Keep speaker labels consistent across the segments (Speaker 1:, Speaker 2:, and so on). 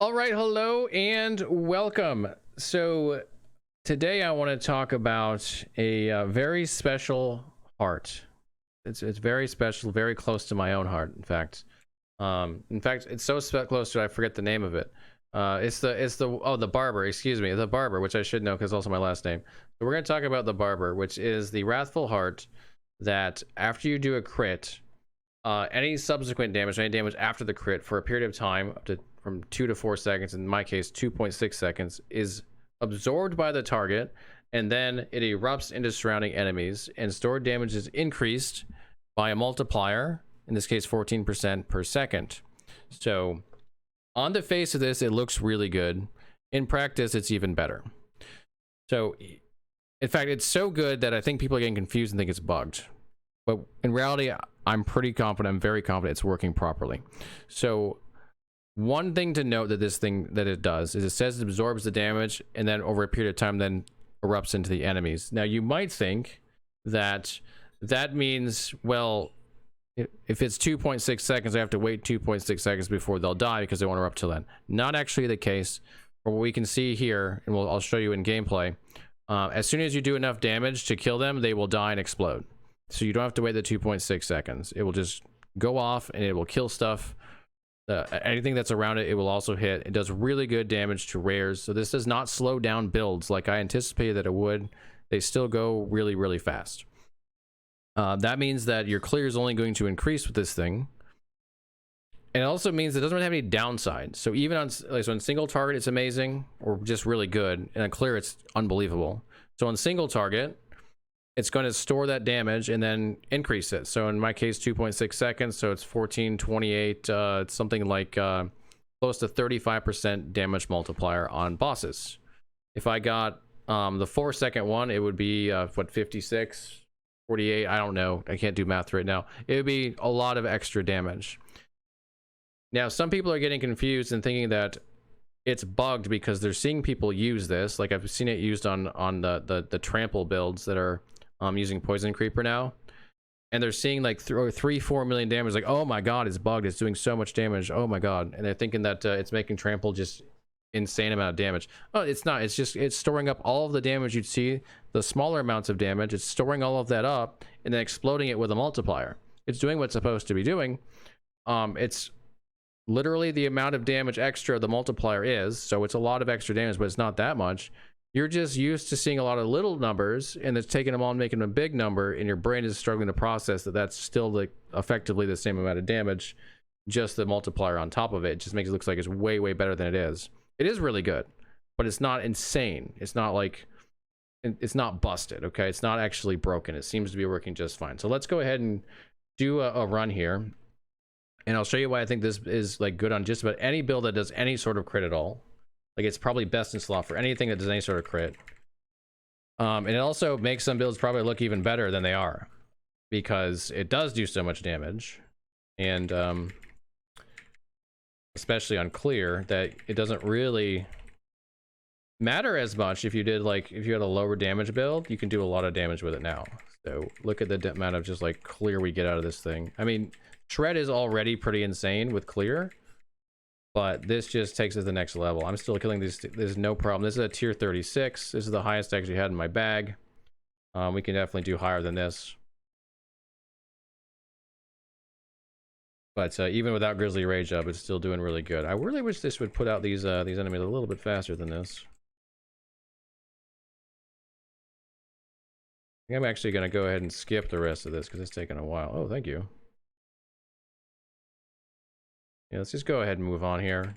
Speaker 1: All right, hello and welcome. So today I want to talk about a very special heart. It's very special, very close to my own heart. In fact, it's so close that I forget the name of it. The barber. Excuse me, the barber, which I should know because it's also my last name. So we're going to talk about the barber, which is the wrathful heart that after you do a crit, any subsequent damage, any damage after the crit for a period of time up to from 2 to 4 seconds, in my case 2.6 seconds, is absorbed by the target, and then it erupts into surrounding enemies, and stored damage is increased by a multiplier, in this case 14% per second. So on the face of this, it looks really good. In practice, it's even better. So in fact, it's so good that I think people are getting confused and think it's bugged, but in reality I'm pretty confident, I'm very confident it's working properly. So one thing to note that it does is it says it absorbs the damage and then over a period of time then erupts into the enemies. Now you might think that means, well, if it's 2.6 seconds, I have to wait 2.6 seconds before they'll die because they won't erupt till then. Not actually the case. From what we can see here, and I'll show you in gameplay, as soon as you do enough damage to kill them, they will die and explode. So you don't have to wait the 2.6 seconds. It will just go off and it will kill stuff. Anything that's around it, it will also hit. It does really good damage to rares. So this does not slow down builds like I anticipated that it would. They still go really, really fast. That means that your clear is only going to increase with this thing. And it also means it doesn't really have any downside. So even on single target, it's amazing or just really good. And on clear, it's unbelievable. So on single target, it's going to store that damage and then increase it. So in my case, 2.6 seconds. So it's 1428. It's something like close to 35% damage multiplier on bosses. If I got the 4-second one, it would be what, 56, 48. I don't know. I can't do math right now. It would be a lot of extra damage. Now, some people are getting confused and thinking that it's bugged because they're seeing people use this. Like I've seen it used on the trample builds that are using Poison Creeper now, and they're seeing like 3-4 million damage. Like, oh my god, it's bugged, it's doing so much damage, oh my god. And they're thinking that it's making trample just insane amount of damage. Oh, it's not. It's storing up all of the damage you'd see, the smaller amounts of damage. It's storing all of that up and then exploding it with a multiplier. It's doing what's supposed to be doing. It's literally the amount of damage extra the multiplier is, so it's a lot of extra damage, but it's not that much. You're just used to seeing a lot of little numbers, and it's taking them all and making them a big number, and your brain is struggling to process that that's still effectively the same amount of damage, just the multiplier on top of it. It just makes it look like it's way, way better than it is. It is really good, but it's not insane. It's not like, it's not busted, okay? It's not actually broken. It seems to be working just fine. So let's go ahead and do a run here, and I'll show you why I think this is like good on just about any build that does any sort of crit at all. Like, it's probably best in slot for anything that does any sort of crit. And it also makes some builds probably look even better than they are, because it does do so much damage, and especially on clear, that it doesn't really matter as much. If you had a lower damage build, you can do a lot of damage with it now. So look at the amount of just like clear we get out of this thing. I mean, shred is already pretty insane with clear, but this just takes it to the next level. I'm still killing these. There's no problem. This is a tier 36. This is the highest I actually had in my bag. We can definitely do higher than this. But even without Grizzly Rage up, it's still doing really good. I really wish this would put out these enemies a little bit faster than this. I think I'm actually going to go ahead and skip the rest of this because it's taking a while. Oh, thank you. Yeah, let's just go ahead and move on here.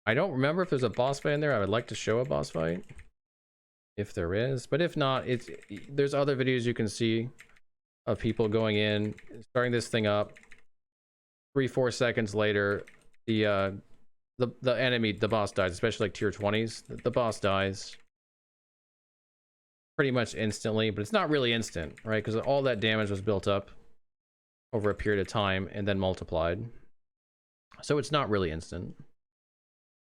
Speaker 1: I don't remember if there's a boss fight in there. I would like to show a boss fight if there is, but if not, there's other videos you can see of people going in, starting this thing up. 3-4 seconds later, the enemy, the boss dies, especially like tier 20s. The boss dies pretty much instantly, but it's not really instant, right? Because all that damage was built up over a period of time and then multiplied. So it's not really instant,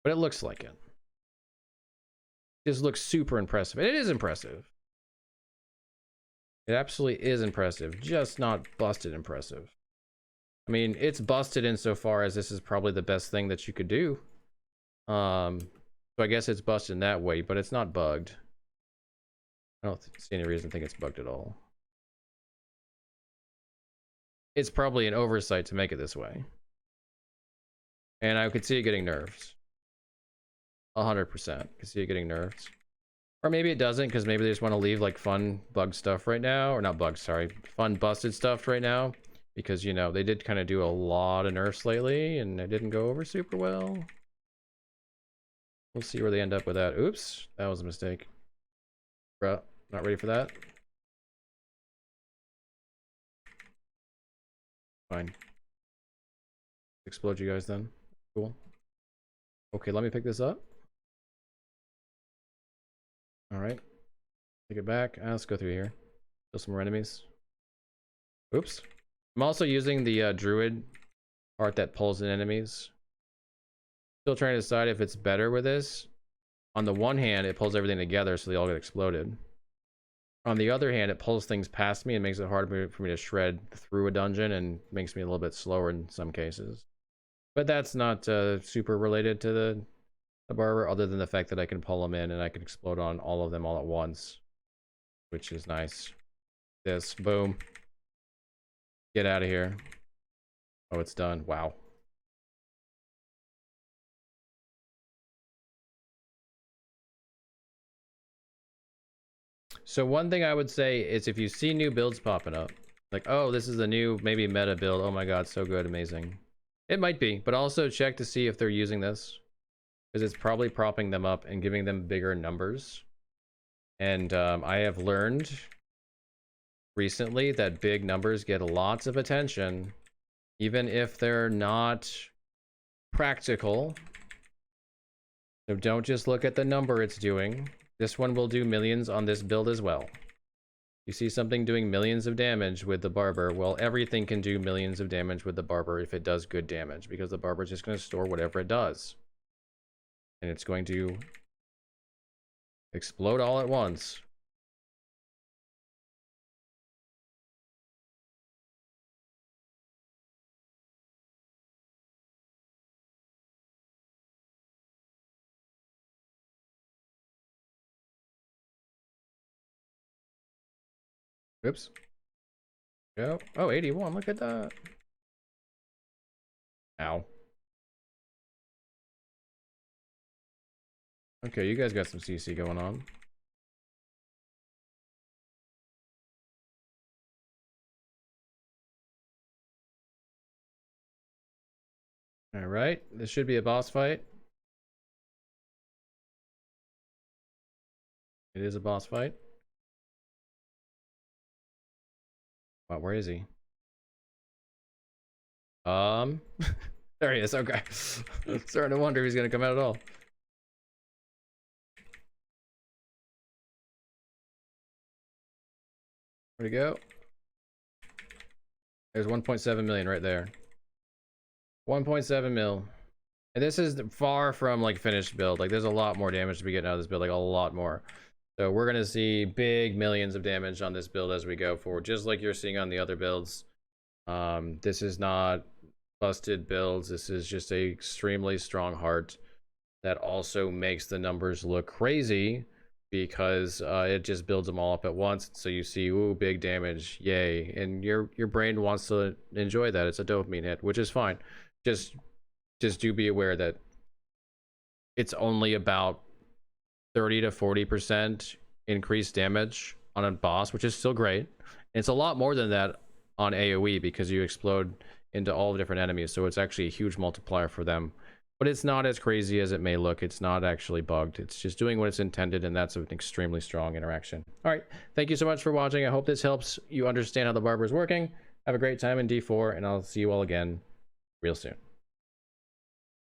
Speaker 1: but it looks like it. It just looks super impressive. And it is impressive. It absolutely is impressive, just not busted impressive. I mean, it's busted insofar as this is probably the best thing that you could do So I guess it's busted in that way, but it's not bugged. I don't see any reason to think it's bugged at all. It's probably an oversight to make it this way. And I could see it getting nerfed. 100%. Could see it getting nerfed. Or maybe it doesn't, because maybe they just want to leave like fun bug stuff right now. Or not bugs, sorry. Fun busted stuff right now. Because, you know, they did kind of do a lot of nerfs lately, and it didn't go over super well. We'll see where they end up with that. Oops, that was a mistake. Bruh, not ready for that. Fine. Explode you guys then. Cool. Okay, let me pick this up. Alright. Take it back. Let's go through here. Kill some more enemies. Oops. I'm also using the druid part that pulls in enemies. Still trying to decide if it's better with this. On the one hand, it pulls everything together so they all get exploded. On the other hand, it pulls things past me and makes it hard for me to shred through a dungeon and makes me a little bit slower in some cases. But that's not super related to the barber, other than the fact that I can pull them in and I can explode on all of them all at once, which is nice. This, boom. Get out of here. Oh, it's done. Wow. So one thing I would say is if you see new builds popping up, like, oh, this is a new maybe meta build. Oh my god, so good, amazing. It might be, but also check to see if they're using this, because it's probably propping them up and giving them bigger numbers. And I have learned recently that big numbers get lots of attention, even if they're not practical. So don't just look at the number it's doing. This one will do millions on this build as well. You see something doing millions of damage with the barber, well, everything can do millions of damage with the barber if it does good damage, because the barber is just going to store whatever it does. And it's going to explode all at once. Oops. Go. Oh, 81. Look at that. Ow. Okay, you guys got some CC going on. All right, this should be a boss fight. It is a boss fight. Wow, where is he? There he is. Okay. Starting to wonder if he's gonna come out at all. Where'd he go? There's 1.7 million right there. 1.7 mil. And this is far from like finished build. Like there's a lot more damage to be getting out of this build, like a lot more. So we're gonna see big millions of damage on this build as we go forward, just like you're seeing on the other builds. This is not busted builds. This is just a extremely strong heart that also makes the numbers look crazy, because it just builds them all up at once. So you see, ooh, big damage, yay, and your brain wants to enjoy that. It's a dopamine hit, which is fine. Just do be aware that it's only about 30 to 40% increased damage on a boss, which is still great. And it's a lot more than that on AoE, because you explode into all the different enemies, so it's actually a huge multiplier for them. But it's not as crazy as it may look. It's not actually bugged. It's just doing what it's intended, and that's an extremely strong interaction. All right, thank you so much for watching. I hope this helps you understand how the barber is working. Have a great time in D4, and I'll see you all again real soon.